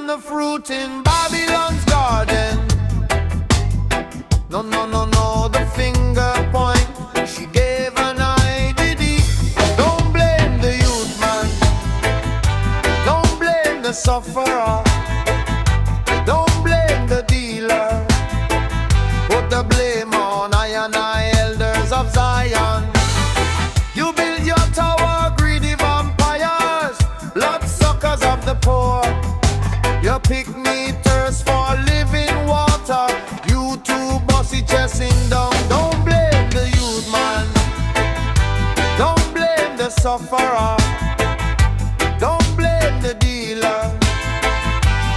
the fruit in Babylon's garden. No, no, no, no, the finger point she gave an IDD. Don't blame the youth man, don't blame the sufferer, don't blame the dealer. Put the blame on I and I, elders of Zion. You build your tower, greedy vampires, bloodsuckers of the poor. You pick me thirst for living water. You too bossy chasing down. Don't blame the youth man, don't blame the sufferer, don't blame the dealer.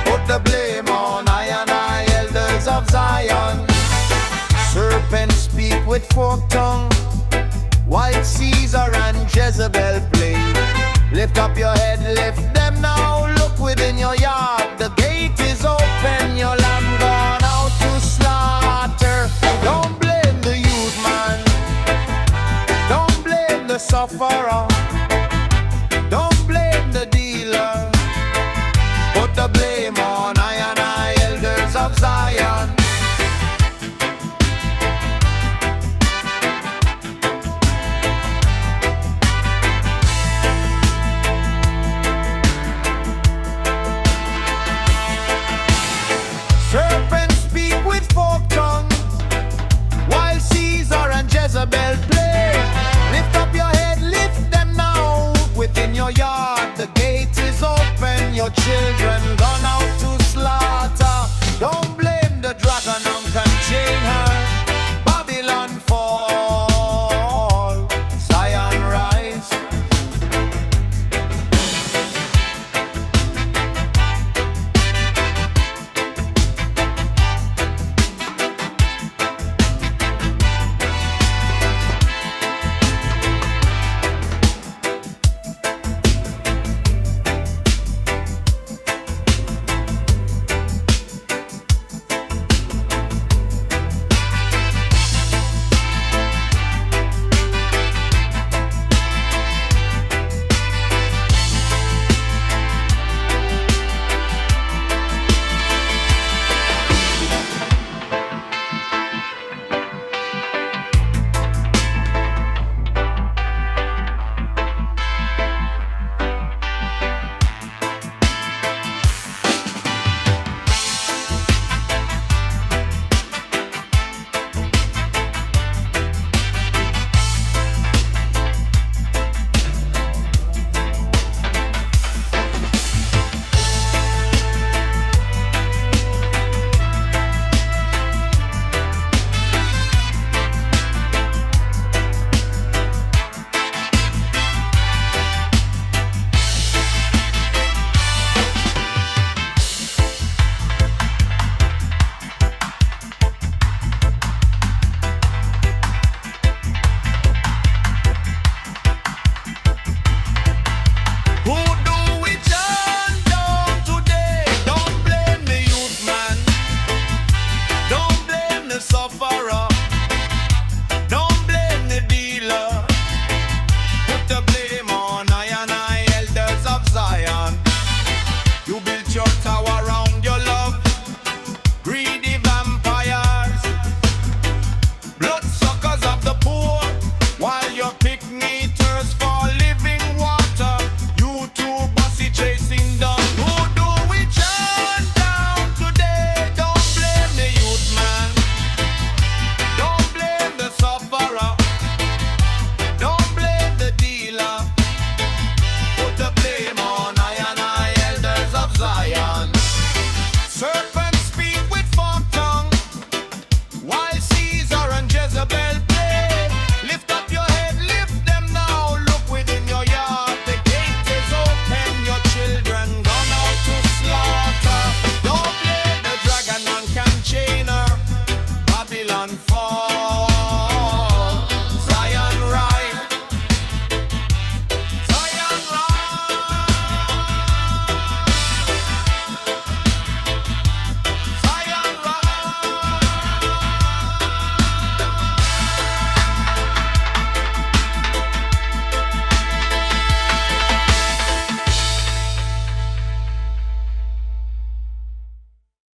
Put the blame on I and I, elders of Zion. Serpents speak with forked tongue, while Caesar and Jezebel play. Lift up your head, lift them now. Look within your yard, the gate is open. Your lamb gone out to slaughter. Don't blame the youth man, don't blame the sufferer, don't blame the dealer. Put the blame on I and I, elders of Zion. Serpents speak with forked tongue, while Caesar and Jezebel play. Lift up your head, lift them now. Within your yard, the gate is open. Your children